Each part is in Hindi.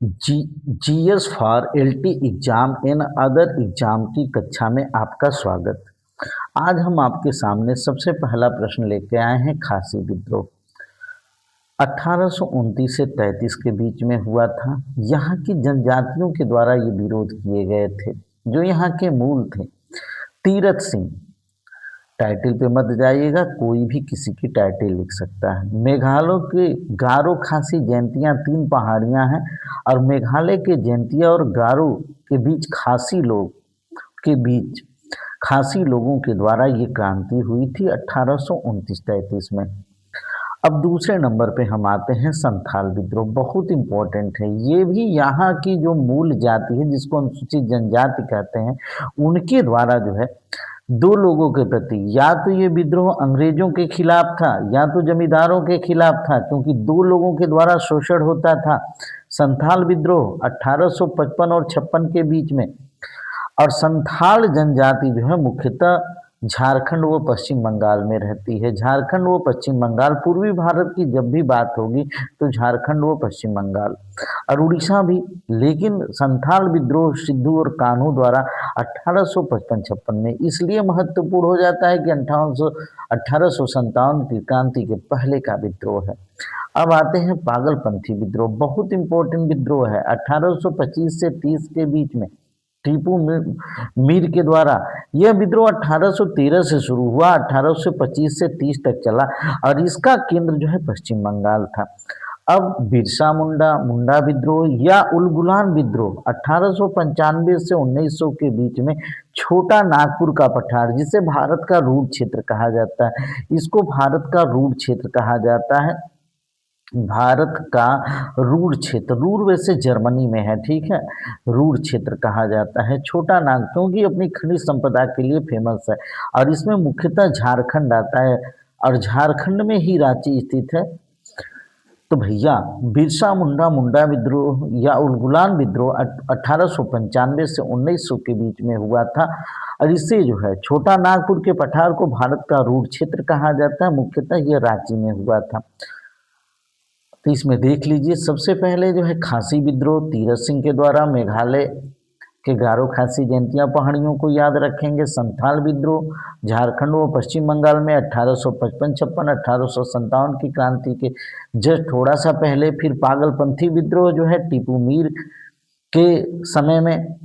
Ji GS for LT exam and other exam की कक्षा में आपका स्वागत। आज हम आपके सामने सबसे पहला प्रश्न लेके आए हैं खासी विद्रोह 1829 से 33 के बीच में हुआ था। यहाँ की जनजातियों के द्वारा ये विरोध किए गए थे। जो यहाँ के मूल थे तीरथ सिंह। टाइटल पे मत जाइएगा, कोई भी किसी की टाइटल लिख सकता है। मेघालय के गारो खासी जयंतियाँ तीन पहाड़ियाँ हैं और मेघालय के जयंतिया और गारो के बीच खासी लोग के बीच खासी लोगों के द्वारा ये क्रांति हुई थी 1829-33 में। अब दूसरे नंबर पे हम आते हैं संथाल विद्रोह। बहुत इंपॉर्टेंट है ये भी। यहाँ की जो मूल जाति है जिसको अनुसूचित जनजाति कहते हैं, उनके द्वारा जो है दो लोगों के प्रति, या तो ये विद्रोह अंग्रेजों के खिलाफ था या तो जमींदारों के खिलाफ था, क्योंकि दो लोगों के द्वारा शोषण होता था। संथाल विद्रोह 1855 और 56 के बीच में। और संथाल जनजाति जो है मुख्यतः झारखंड व पश्चिम बंगाल में रहती है। झारखंड व पश्चिम बंगाल, पूर्वी भारत की जब भी बात होगी तो झारखंड व पश्चिम बंगाल और उड़ीसा भी। लेकिन संथाल विद्रोह सिद्धू और कान्हू द्वारा 1855-56 में इसलिए महत्वपूर्ण हो जाता है कि 1857 की क्रांति के पहले का विद्रोह है। अब आते हैं पागलपंथी विद्रोह। बहुत इंपॉर्टेंट विद्रोह है। 1825 से 30 के बीच में टीपू मीर के द्वारा यह विद्रोह 1813 से शुरू हुआ, 1825 से 30 तक चला और इसका केंद्र जो है पश्चिम बंगाल था। अब बिरसा मुंडा मुंडा विद्रोह या उलगुलान विद्रोह 1895 से 1900 के बीच में छोटा नागपुर का पठार, जिसे भारत का रूट क्षेत्र कहा जाता है, इसको भारत का रूट क्षेत्र कहा जाता है। भारत का रूर क्षेत्र, रूर वैसे जर्मनी में है, ठीक है, रूर क्षेत्र कहा जाता है छोटा नाग, क्योंकि अपनी खनिज संपदा के लिए फेमस है। और इसमें मुख्यतः झारखंड आता है और झारखंड में ही रांची स्थित है। तो भैया बिरसा मुंडा मुंडा विद्रोह या उलगुलान विद्रोह 1895 से 1900 के बीच में हुआ था और इससे जो है छोटा नागपुर के पठार को भारत का रूट क्षेत्र कहा जाता है। मुख्यतः यह रांची में हुआ था। तो इसमें देख लीजिए, सबसे पहले जो है खासी विद्रोह तीरथ सिंह के द्वारा मेघालय के गारो खासी जयंतिया पहाड़ियों को याद रखेंगे। संथाल विद्रोह झारखंड व पश्चिम बंगाल में 1855-56 1857 की क्रांति के जस्ट थोड़ा सा पहले। फिर पागलपंथी विद्रोह जो है टीपू मीर के समय में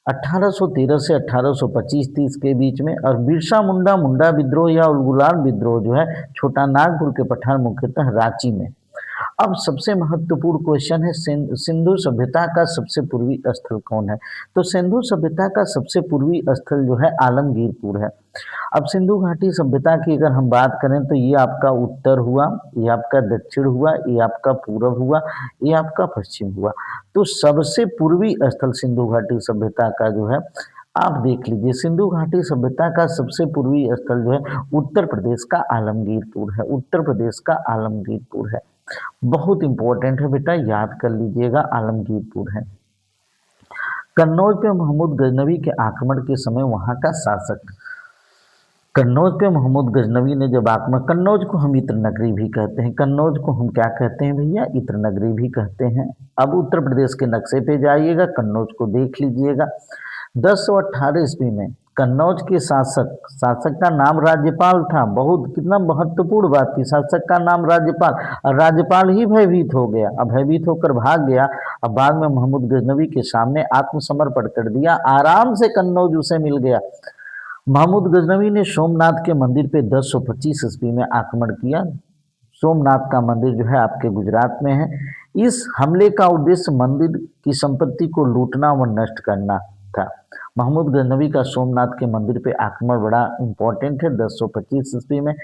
1813 से 1825-30 के बीच में। और बिरसा मुंडा मुंडा विद्रोह या उलगुलान विद्रोह जो है छोटा नागपुर के पठार मुख्यतः रांची में। अब सबसे महत्वपूर्ण क्वेश्चन है सिंधु सभ्यता का सबसे पूर्वी स्थल कौन है। तो सिंधु सभ्यता का सबसे पूर्वी स्थल जो है आलमगीरपुर है। अब सिंधु घाटी सभ्यता की अगर हम बात करें तो ये आपका उत्तर हुआ, ये आपका दक्षिण हुआ, ये आपका पूर्व हुआ, ये आपका पश्चिम हुआ। तो सबसे पूर्वी स्थल सिंधु घाटी सभ्यता का जो है, आप देख लीजिए, सिंधु घाटी सभ्यता का सबसे पूर्वी स्थल जो है उत्तर प्रदेश का आलमगीरपुर है। उत्तर प्रदेश का आलमगीरपुर है। बहुत इंपॉर्टेंट है बेटा, याद कर लीजिएगा, आलमगीरपुर है। कन्नौज पे महमूद गजनवी के आक्रमण के समय वहां का शासक, कन्नौज पे महमूद गजनवी ने जब आक्रमण, कन्नौज को हम इत्र नगरी भी कहते हैं। कन्नौज को हम क्या कहते हैं भैया? इत्र नगरी भी कहते हैं। अब उत्तर प्रदेश के नक्शे पे जाइएगा, कन्नौज को देख लीजिएगा। 1018 ईस्वी में कन्नौज के शासक का नाम राज्यपाल था। बहुत कितना महत्वपूर्ण बात थी, शासक का नाम राज्यपाल, और राज्यपाल ही भयभीत हो गया, अब भयभीत होकर भाग गया। अब बाद में महमूद गजनवी के सामने आत्मसमर्पण कर दिया, आराम से कन्नौज उसे मिल गया। महमूद गजनवी ने सोमनाथ के मंदिर पे 1025 ईस्वी में आक्रमण किया। सोमनाथ का मंदिर जो है आपके गुजरात में है। इस हमले का उद्देश्य मंदिर की संपत्ति को लूटना व नष्ट करना था। महमूद गजनवी का सोमनाथ के मंदिर पे आक्रमण बड़ा इंपॉर्टेंट है 1025 ईस्वी में।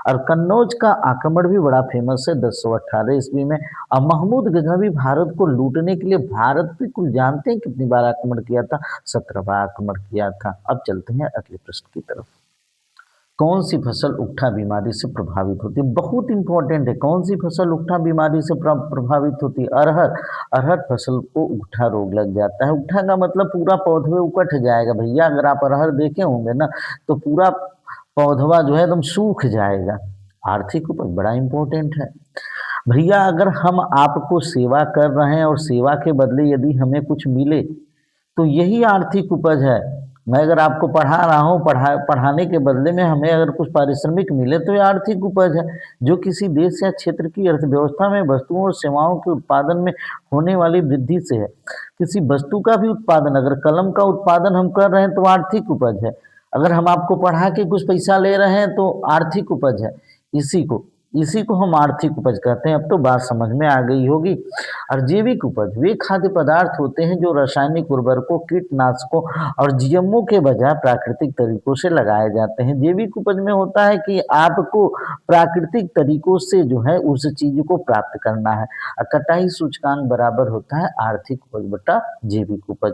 और कन्नौज का आक्रमण भी बड़ा फेमस है 1018 ईस्वी में। और महमूद गजनवी भारत को लूटने के लिए भारत पे कुल जानते हैं कितनी बार आक्रमण किया था? 17 बार आक्रमण किया था। अब चलते हैं अगले प्रश्न की तरफ। कौन सी फसल उकठा बीमारी से प्रभावित होती है? बहुत इंपॉर्टेंट है। कौन सी फसल उकठा बीमारी से प्रभावित होती है? अरहर। अरहर फसल को उकठा रोग लग जाता है। उकठा का मतलब पूरा पौधे उकठ जाएगा भैया। अगर आप अरहर देखे होंगे ना तो पूरा पौधवा जो है एकदम सूख जाएगा। आर्थिक उपज बड़ा इंपॉर्टेंट है। भैया अगर हम आपको सेवा कर रहे हैं और सेवा के बदले यदि हमें कुछ मिले तो यही आर्थिक उपज है। मैं अगर आपको पढ़ा रहा हूँ, पढ़ाने के बदले में हमें अगर कुछ पारिश्रमिक मिले तो ये आर्थिक उपज है, जो किसी देश या क्षेत्र की अर्थव्यवस्था में वस्तुओं और सेवाओं के उत्पादन में होने वाली वृद्धि से है। किसी वस्तु का भी उत्पादन, अगर कलम का उत्पादन हम कर रहे हैं तो आर्थिक उपज है। अगर हम आपको पढ़ा के कुछ पैसा ले रहे हैं तो आर्थिक उपज है। इसी को इसी को हम आर्थिक उपज कहते हैं। अब तो बात समझ में आ गई होगी। और जैविक उपज वे खाद्य पदार्थ होते हैं जो रासायनिक उर्वरकों, कीटनाशकों और जीएमओ के बजाय प्राकृतिक तरीकों से लगाए जाते हैं। जैविक उपज में होता है कि आपको प्राकृतिक तरीकों से जो है उस चीज को प्राप्त करना है। और कटाई सूचकांक बराबर होता है आर्थिक उपज बटा जैविक उपज।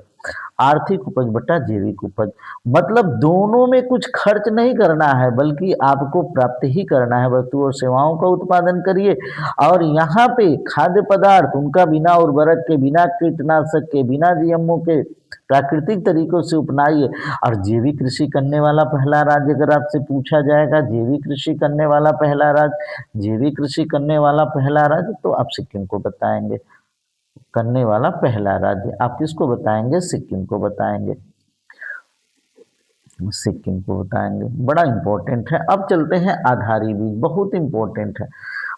आर्थिक उपज बटा जैविक उपज मतलब दोनों में कुछ खर्च नहीं करना है, बल्कि आपको प्राप्त ही करना है। वस्तु और सेवाओं का उत्पादन करिए और यहाँ पे खाद्य पदार्थ उनका बिना उर्वरक के, बिना कीटनाशक के, बिना जीएमओ के प्राकृतिक तरीकों से अपनाइए। और जैविक कृषि करने वाला पहला राज्य अगर आपसे पूछा जाएगा, जैविक कृषि करने वाला पहला राज्य, जैविक कृषि करने वाला पहला राज्य, तो आप सिक्किम को बताएंगे। करने वाला पहला राज्य आप किसको बताएंगे? सिक्किम को बताएंगे। सिक्किम को बताएंगे, बड़ा इंपॉर्टेंट है। अब चलते हैं आधारी बीज, बहुत इंपॉर्टेंट है।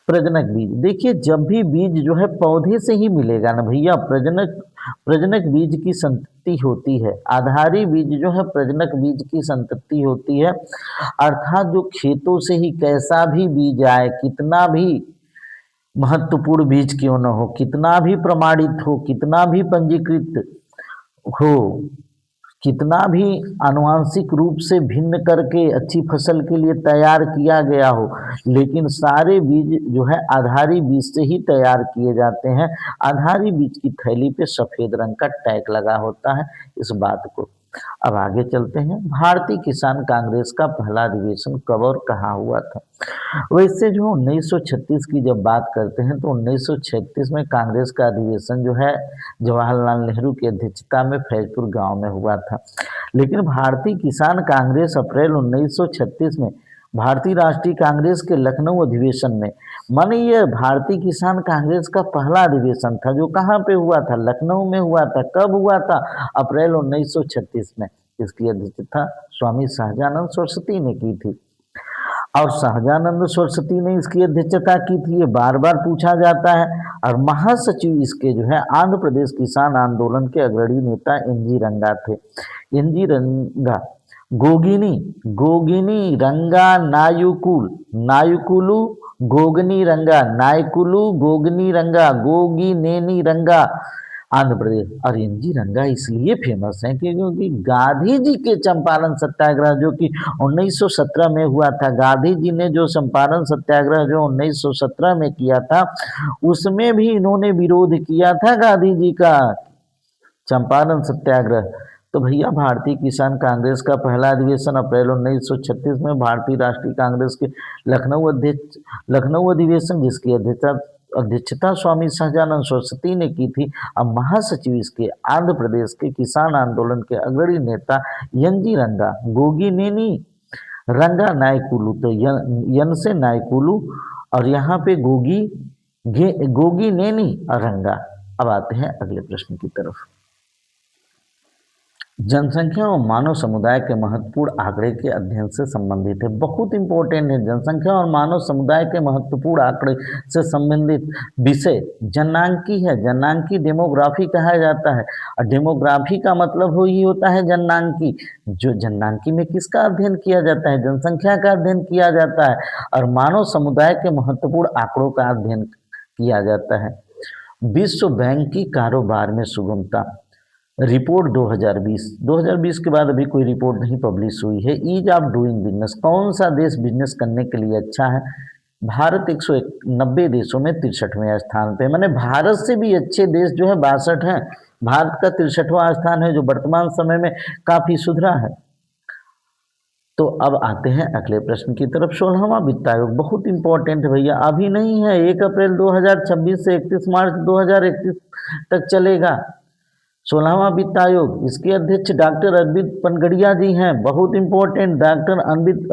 प्रजनक बीज, देखिए जब भी बीज जो है पौधे से ही मिलेगा ना भैया, प्रजनक बीज की संतति होती है। आधारी बीज जो है प्रजनक बीज की संतति होती है। अर्थात जो खेतों से ही कैसा भी बीज आए, कितना भी महत्वपूर्ण बीज क्यों न हो, कितना भी प्रमाणित हो, कितना भी पंजीकृत हो, कितना भी आनुवांशिक रूप से भिन्न करके अच्छी फसल के लिए तैयार किया गया हो, लेकिन सारे बीज जो है आधारी बीज से ही तैयार किए जाते हैं। आधारी बीज की थैली पे सफेद रंग का टैग लगा होता है, इस बात को। अब आगे चलते हैं। भारतीय किसान कांग्रेस का पहला अधिवेशन कब और कहाँ हुआ था? वैसे जो 1936 की जब बात करते हैं तो 1936 में कांग्रेस का अधिवेशन जो है जवाहरलाल नेहरू की अध्यक्षता में फैजपुर गांव में हुआ था। लेकिन भारतीय किसान कांग्रेस अप्रैल 1936 में भारतीय राष्ट्रीय कांग्रेस के लखनऊ अधिवेशन में, माने ये भारतीय किसान कांग्रेस का पहला अधिवेशन था जो कहाँ पे हुआ था? लखनऊ में हुआ था। कब हुआ था? अप्रैल 1936 में। इसकी अध्यक्षता स्वामी सहजानंद सरस्वती ने की थी। और सहजानंद सरस्वती ने इसकी अध्यक्षता की थी, ये बार बार पूछा जाता है। और महासचिव इसके जो है आंध्र प्रदेश किसान आंदोलन के अग्रणी नेता एनजी रंगा थे। एनजी रंगा गोगिनी गोगिनी रंगा नायुकुल नायुकुलु गोगनी रंगा नायकुलु गोगनी रंगा गोगी नेनी रंगा आंध्र प्रदेश। और एनजी रंगा इसलिए फेमस है क्योंकि गांधी जी के चंपारण सत्याग्रह जो कि 1917 में हुआ था, गांधी जी ने जो चंपारण सत्याग्रह जो 1917 में किया था, उसमें भी इन्होंने विरोध किया था गांधी जी का चंपारण सत्याग्रह। तो भैया भारतीय किसान कांग्रेस का पहला अधिवेशन अप्रैल 1936 में भारतीय राष्ट्रीय कांग्रेस के लखनऊ अधिवेशन, जिसकी अध्यक्षता स्वामी सहजानंद सरस्वती ने की थी। अब महासचिव इसके आंध्र प्रदेश के किसान आंदोलन के अग्रणी नेता एनजी रंगा गोगिनेनी रंगा नायकुलू, तो यन से नायकुलू और यहाँ पे गोगी नेनी रंगा। अब आते हैं अगले प्रश्न की तरफ। जनसंख्या और मानव समुदाय के महत्वपूर्ण आंकड़े के अध्ययन से संबंधित है, बहुत इंपॉर्टेंट है। जनसंख्या और मानव समुदाय के महत्वपूर्ण आंकड़े से संबंधित विषय जननांकी है। जननांकी डेमोग्राफी कहा जाता है और डेमोग्राफी का मतलब ही होता है जननांकी। जो जननांकी में किसका अध्ययन किया जाता है? जनसंख्या का अध्ययन किया जाता है। और मानव समुदाय के महत्वपूर्ण आंकड़ों का अध्ययन किया जाता है। विश्व बैंक की कारोबार में सुगमता रिपोर्ट 2020 के बाद अभी कोई रिपोर्ट नहीं पब्लिश हुई है। ईज ऑफ डूइंग बिजनेस, कौन सा देश बिजनेस करने के लिए अच्छा है? भारत 190 देशों में 63वें स्थान पे, मैंने भारत से भी अच्छे देश जो है 62 हैं। भारत का 63वां स्थान है जो वर्तमान समय में काफी सुधरा है। तो अब आते हैं अगले प्रश्न की तरफ। 16वां वित्त आयोग बहुत इंपॉर्टेंट है भैया, अभी नहीं है, 1 अप्रैल 2026 से 31 मार्च 2031 तक चलेगा 16वां वित्त आयोग। इसके अध्यक्ष डॉक्टर अरविंद पनगड़िया जी हैं, बहुत इंपॉर्टेंट, डॉक्टर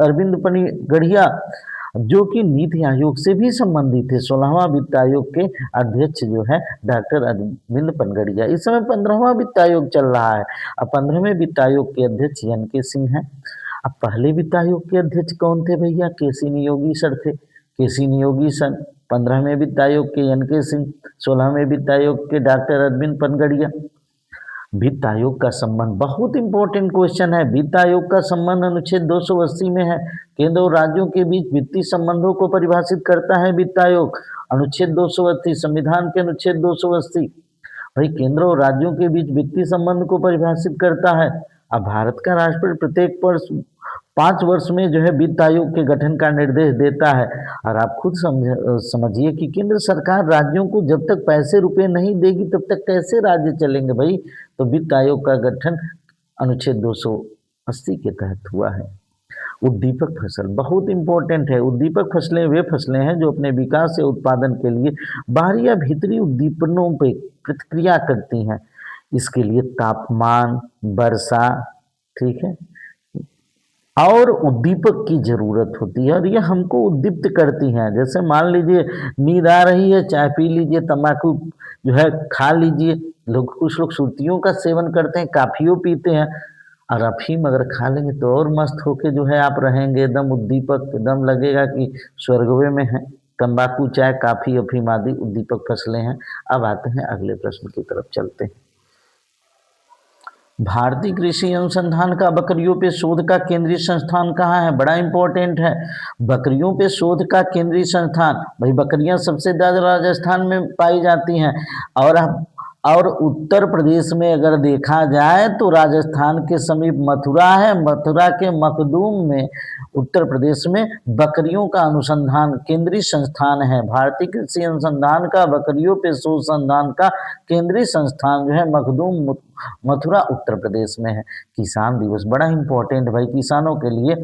अरविंद पनगड़िया। जो कि नीति आयोग से भी संबंधित है। 16वां वित्त आयोग के अध्यक्ष जो है डॉक्टर अरविंद पनगड़िया। इस समय 15वां वित्त आयोग चल रहा है। अब 15वें वित्त आयोग के अध्यक्ष एन के सिंह हैं। अब पहले वित्त आयोग के अध्यक्ष कौन थे भैया? केसी नियोगी सर थे। केसी नियोगी सर। 15वें वित्त आयोग के एन के सिंह, 16वें वित्त आयोग के डॉक्टर अरविंद पनगड़िया। वित्त आयोग का संबंध बहुत इंपॉर्टेंट क्वेश्चन है। वित्त आयोग का संबंध अनुच्छेद 280 में है। केंद्र और राज्यों के बीच वित्तीय संबंधों को परिभाषित करता है वित्त आयोग। अनुच्छेद 280, संविधान के अनुच्छेद 280 भाई केंद्र और राज्यों के बीच वित्तीय संबंध को परिभाषित करता है। अब भारत का राष्ट्रपति प्रत्येक वर्ष 5 वर्ष में जो है वित्त आयोग के गठन का निर्देश देता है। और आप खुद समझिए कि केंद्र सरकार राज्यों को जब तक पैसे रुपए नहीं देगी तब तक कैसे राज्य चलेंगे भाई। तो वित्त आयोग का गठन अनुच्छेद 280 के तहत हुआ है। उद्दीपक फसल बहुत इंपॉर्टेंट है। उद्दीपक फसलें वे फसलें हैं जो अपने विकास या उत्पादन के लिए बाहरी या भीतरी उद्दीपनों पर प्रतिक्रिया करती हैं। इसके लिए तापमान, वर्षा, ठीक है, और उद्दीपक की जरूरत होती है और ये हमको उद्दीप्त करती हैं। जैसे मान लीजिए नींद आ रही है, चाय पी लीजिए, तंबाकू जो है खा लीजिए। कुछ लोग सुर्तियों का सेवन करते हैं, काफियों पीते हैं, और अफीम अगर खा लेंगे तो और मस्त होके जो है आप रहेंगे, एकदम उद्दीपक, एकदम लगेगा कि स्वर्गवे में है। तंबाकू, चाय, काफी, अफीम आदि उद्दीपक फसलें हैं। अब आते हैं अगले प्रश्न की तरफ चलते हैं। भारतीय कृषि अनुसंधान का बकरियों पे शोध का केंद्रीय संस्थान कहाँ है? बड़ा इंपॉर्टेंट है। बकरियों पे शोध का केंद्रीय संस्थान, भाई बकरियां सबसे ज्यादा राजस्थान में पाई जाती हैं। और उत्तर प्रदेश में अगर देखा जाए तो राजस्थान के समीप मथुरा है। मथुरा के मखदूम में उत्तर प्रदेश में बकरियों का अनुसंधान केंद्रीय संस्थान है। भारतीय कृषि अनुसंधान का बकरियों पे शोध संस्थान का केंद्रीय संस्थान जो है मखदूम, मथुरा, उत्तर प्रदेश में है। किसान दिवस बड़ा इंपॉर्टेंट भाई किसानों के लिए।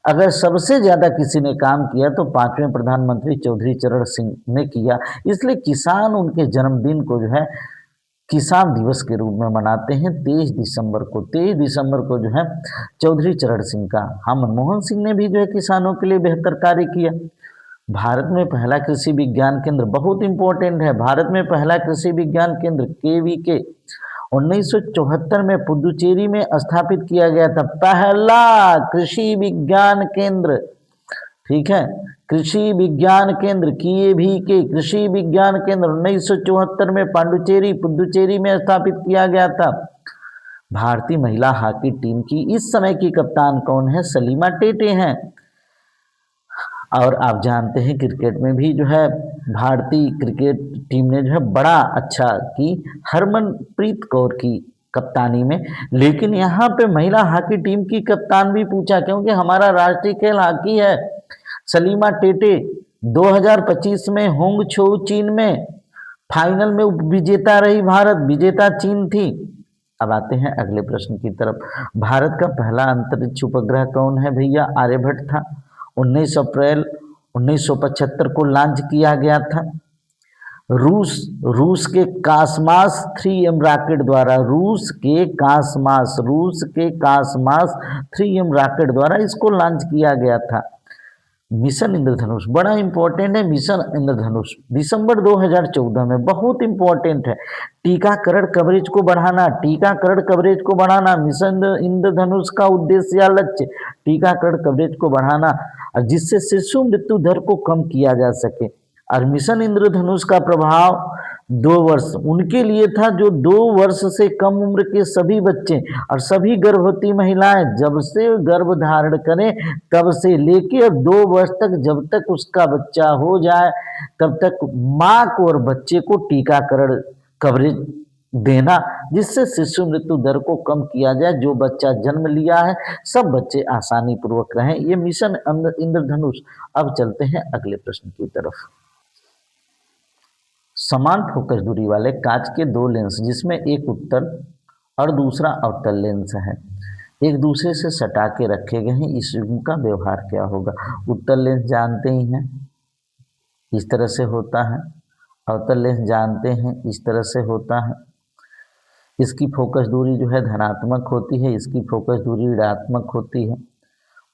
अगर सबसे ज्यादा किसी ने काम किया तो 5वें प्रधानमंत्री चौधरी चरण सिंह ने किया। इसलिए किसान उनके जन्मदिन को जो है किसान दिवस के रूप में मनाते हैं 23 दिसंबर को। 23 दिसंबर को जो है चौधरी चरण सिंह का। हाँ, मनमोहन सिंह ने भी जो है किसानों के लिए बेहतर कार्य किया। भारत में पहला कृषि विज्ञान केंद्र बहुत इंपॉर्टेंट है। भारत में पहला कृषि विज्ञान केंद्र KVK 1974 में पुदुचेरी में स्थापित किया गया था। पहला कृषि विज्ञान केंद्र, ठीक है, कृषि विज्ञान केंद्र KVK कृषि विज्ञान केंद्र 1974 में पुदुचेरी में स्थापित किया गया था। भारतीय महिला हॉकी टीम की इस समय की कप्तान कौन है? सलीमा टेटे हैं। और आप जानते हैं क्रिकेट में भी जो है भारतीय क्रिकेट टीम ने जो है बड़ा अच्छा की हरमनप्रीत कौर की कप्तानी में। लेकिन यहाँ पे महिला हॉकी टीम की कप्तान भी पूछा क्योंकि हमारा राष्ट्रीय खेल हॉकी है। सलीमा टेटे 2025 में होंग छो चीन में फाइनल में विजेता रही। भारत विजेता चीन थी। अब आते हैं अगले प्रश्न की तरफ। भारत का पहला अंतरिक्ष उपग्रह कौन है भैया? आर्यभट्ट था। 19 अप्रैल 1975 को लॉन्च किया गया था। रूस के कासमास 3M रॉकेट द्वारा रूस के कासमास 3M रॉकेट द्वारा इसको लॉन्च किया गया था। मिशन इंद्रधनुष बड़ा इंपॉर्टेंट है। मिशन इंद्रधनुष दिसंबर 2014 में बहुत इंपॉर्टेंट है। टीकाकरण कवरेज को बढ़ाना मिशन इंद्रधनुष का उद्देश्य या लक्ष्य, टीकाकरण कवरेज को बढ़ाना और जिससे शिशु मृत्यु दर को कम किया जा सके। और मिशन इंद्रधनुष का प्रभाव 2 वर्ष उनके लिए था जो 2 वर्ष से कम उम्र के सभी बच्चे और सभी गर्भवती महिलाएं जब से गर्भ धारण करें तब से लेकर 2 वर्ष तक, जब तक उसका बच्चा हो जाए तब तक मां को और बच्चे को टीकाकरण कवरेज देना, जिससे शिशु मृत्यु दर को कम किया जाए। जो बच्चा जन्म लिया है सब बच्चे आसानी पूर्वक रहें। ये मिशन इंद्रधनुष। अब चलते हैं अगले प्रश्न की तरफ। समान फोकस दूरी वाले कांच के 2 लेंस जिसमें एक उत्तल और दूसरा अवतल लेंस है, एक दूसरे से सटा के रखे गए हैं, इस युग्म का व्यवहार क्या होगा? उत्तल लेंस जानते ही हैं, इस तरह से होता है। अवतल लेंस जानते हैं, इस तरह से होता है। इसकी फोकस दूरी जो है धनात्मक होती है, इसकी फोकस दूरी ऋणात्मक होती है।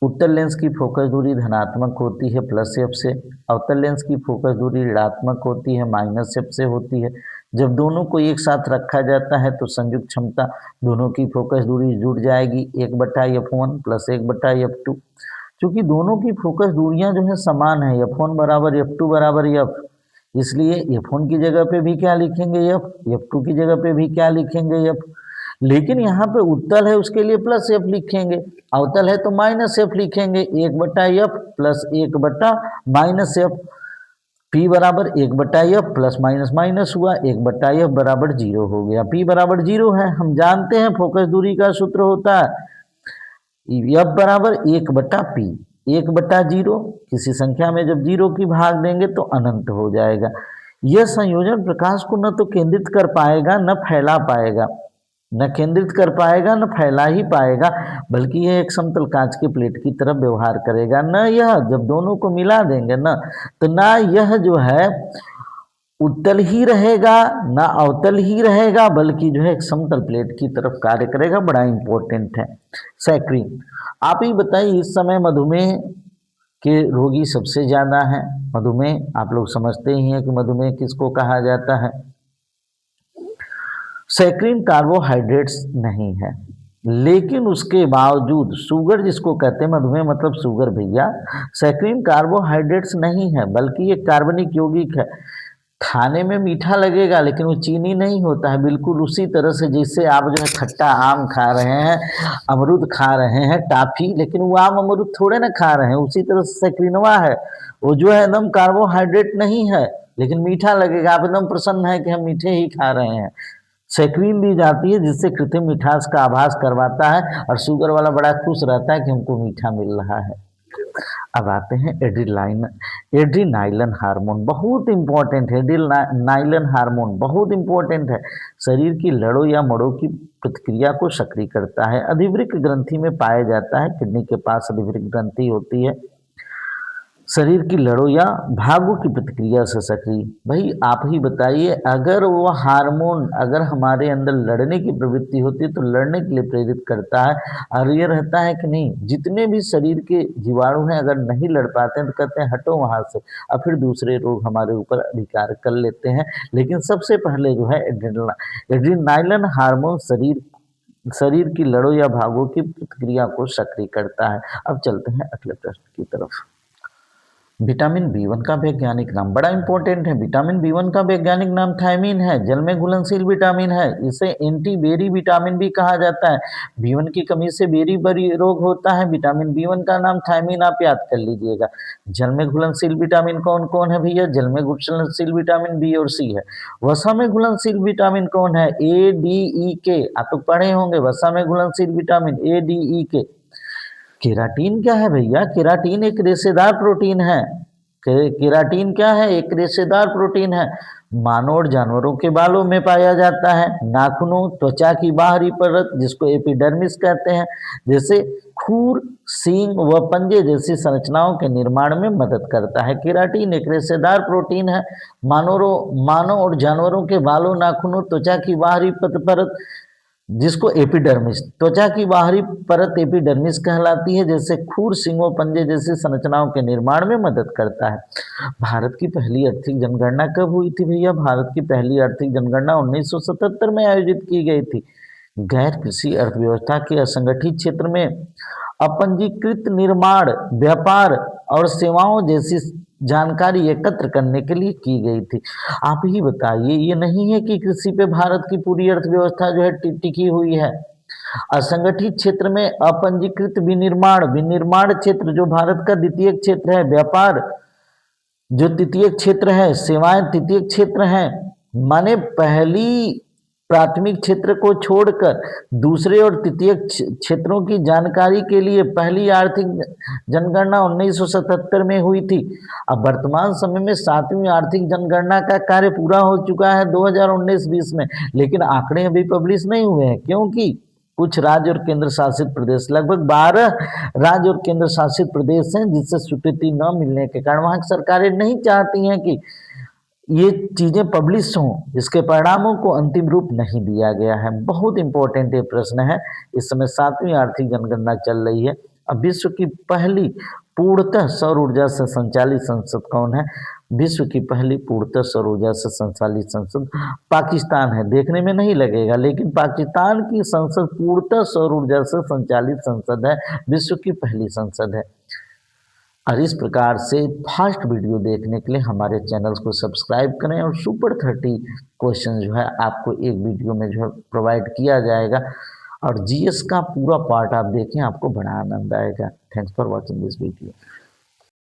उत्तल लेंस की फोकस दूरी धनात्मक होती है प्लस एफ से, अवतल लेंस की फोकस दूरी ऋणात्मक होती है माइनस एफ से होती है। जब दोनों को एक साथ रखा जाता है तो संयुक्त क्षमता दोनों की फोकस दूरी जुड़ जाएगी 1/f1 प्लस 1/f2। क्योंकि दोनों की फोकस दूरियां जो है समान है, f1 बराबर f2 बराबर f, इसलिए f1 की जगह पे भी क्या लिखेंगे f, f2 की जगह पे भी क्या लिखेंगे f। लेकिन यहाँ पे उत्तल है उसके लिए प्लस एफ लिखेंगे, अवतल है तो माइनस एफ लिखेंगे, 1/f प्लस 1/-एफ। पी बराबर 1/f प्लस माइनस माइनस हुआ, 1/f बराबर 0 हो गया। पी बराबर 0 है, हम जानते हैं फोकस दूरी का सूत्र होता है एफ बराबर 1/p, 1/0। किसी संख्या में जब 0 की भाग देंगे तो अनंत हो जाएगा। यह संयोजन प्रकाश को न तो केंद्रित कर पाएगा न फैला पाएगा, न केंद्रित कर पाएगा न फैला ही पाएगा, बल्कि यह एक समतल कांच की प्लेट की तरफ व्यवहार करेगा। न यह जब दोनों को मिला देंगे न तो ना यह जो है उत्तल ही रहेगा ना अवतल ही रहेगा, बल्कि जो है एक समतल प्लेट की तरफ कार्य करेगा। बड़ा इंपॉर्टेंट है। सैक्रिन, आप ही बताइए इस समय मधुमेह के रोगी सबसे ज्यादा हैं। मधुमेह आप लोग समझते ही हैं कि मधुमेह किसको कहा जाता है। सैक्रिन कार्बोहाइड्रेट्स नहीं है, लेकिन उसके बावजूद शुगर जिसको कहते हैं, मधुमेह मतलब शुगर भैया, सैक्रिन कार्बोहाइड्रेट्स नहीं है बल्कि ये कार्बनिक यौगिक है। खाने में मीठा लगेगा लेकिन वो चीनी नहीं होता है, बिल्कुल उसी तरह से जैसे आप जो है खट्टा आम खा रहे हैं, अमरूद खा रहे हैं, टाफी, लेकिन वो आम अमरूद थोड़े ना खा रहे हैं, उसी तरह से सैक्रिनवा है, वो जो है एकदम कार्बोहाइड्रेट नहीं है लेकिन मीठा लगेगा, आप एकदम प्रसन्न है कि हम मीठे ही खा रहे हैं। सैक्रिन दी जाती है जिससे कृत्रिम मिठास का आभास करवाता है और शुगर वाला बड़ा खुश रहता है कि हमको मीठा मिल रहा है। अब आते हैं एड्रीनाइलिन हार्मोन, बहुत इंपॉर्टेंट है। एड्रीनाइलिन हार्मोन बहुत इंपॉर्टेंट है, शरीर की लड़ों या मड़ों की प्रतिक्रिया को सक्रिय करता है। अधिवृक्क ग्रंथि में पाया जाता है, किडनी के पास अधिवृक्क ग्रंथि होती है। शरीर की लड़ों या भागों की प्रतिक्रिया से सक्रिय। भाई आप ही बताइए, अगर वो हार्मोन अगर हमारे अंदर लड़ने की प्रवृत्ति होती है तो लड़ने के लिए प्रेरित करता है, और ये रहता है कि नहीं, जितने भी शरीर के जीवाणु हैं अगर नहीं लड़ पाते हैं तो कहते हैं हटो वहां से, और फिर दूसरे रोग हमारे ऊपर अधिकार कर लेते हैं। लेकिन सबसे पहले जो है एड्रीनाइलिन हार्मोन शरीर की लड़ों या भागों की प्रतिक्रिया को सक्रिय करता है। अब चलते हैं अगले प्रश्न की तरफ। विटामिन बी1 का वैज्ञानिक नाम, बड़ा इंपॉर्टेंट है। विटामिन बी1 का वैज्ञानिक नाम थायमीन है, जल में घुलनशील विटामिन है, इसे एंटी बेरी विटामिन भी कहा जाता है। बी1 की कमी से बेरी बरी रोग होता है। विटामिन बी1 का नाम थायमीन, आप याद कर लीजिएगा। जल में घुलनशील विटामिन कौन कौन है भैया? जल में घुलनशील विटामिन बी और सी है। वसा में घुलनशील विटामिन कौन है? ए डी ई के, आप तो पढ़े होंगे वसा में घुलनशील विटामिन ए डी ई के। केराटीन क्या है भैया? केराटीन एक रेशेदार प्रोटीन है। केराटीन क्या है? एक रेशेदार प्रोटीन है। मानव और जानवरों के बालों में पाया जाता है। नाखूनों, त्वचा की बाहरी परत जिसको एपिडर्मिस कहते हैं, जैसे खूर, सींग व पंजे जैसी संरचनाओं के निर्माण में मदद करता है। केराटीन एक रेशेदार प्रोटीन है। मानव और जानवरों के बालों, नाखूनों, त्वचा की बाहरी परत जिसको एपिडर्मिस, त्वचा की बाहरी परत एपिडर्मिस कहलाती है, जैसे खूर, सींगों, पंजे जैसी संरचनाओं के निर्माण में मदद करता है। भारत की पहली आर्थिक जनगणना कब हुई थी भैया? भारत की पहली आर्थिक जनगणना 1977 में आयोजित की गई थी। गैर कृषि अर्थव्यवस्था के असंगठित क्षेत्र में अपंजीकृत निर्माण, व्यापार और सेवाओं जैसी जानकारी एकत्र करने के लिए की गई थी। आप ही बताइए, ये नहीं है कि कृषि पे भारत की पूरी अर्थव्यवस्था जो है टिकी हुई है। असंगठित क्षेत्र में अपंजीकृत विनिर्माण क्षेत्र जो भारत का द्वितीय क्षेत्र है, व्यापार जो तृतीय क्षेत्र है, सेवाएं तृतीय क्षेत्र है। माने पहली प्राथमिक क्षेत्र को छोड़कर दूसरे और तृतीय क्षेत्रों की जानकारी के लिए पहली आर्थिक जनगणना 1977 में हुई थी। अब वर्तमान समय में 7वीं आर्थिक जनगणना का कार्य पूरा हो चुका है 2019-20 में, लेकिन आंकड़े अभी पब्लिश नहीं हुए हैं, क्योंकि कुछ राज्य और केंद्र शासित प्रदेश, लगभग 12 राज्य और केंद्र शासित प्रदेश हैं जिससे स्वीकृति न मिलने के कारण वहां की सरकारें नहीं चाहती हैं कि ये चीजें पब्लिश हों, इसके परिणामों को अंतिम रूप नहीं दिया गया है। बहुत इंपॉर्टेंट ये प्रश्न है। इस समय 7वीं आर्थिक जनगणना चल रही है अब विश्व की पहली पूर्णतः सौर ऊर्जा से संचालित संसद कौन है? विश्व की पहली पूर्णतः सौर ऊर्जा से संचालित संसद पाकिस्तान है। देखने में नहीं लगेगा, लेकिन पाकिस्तान की संसद पूर्णतः सौर ऊर्जा से संचालित संसद है, विश्व की पहली संसद है। और इस प्रकार से फास्ट वीडियो देखने के लिए हमारे चैनल को सब्सक्राइब करें और सुपर 30 क्वेश्चन जो है आपको एक वीडियो में जो है प्रोवाइड किया जाएगा, और जीएस का पूरा पार्ट आप देखें, आपको बड़ा आनंद आएगा। Thanks for watching this video.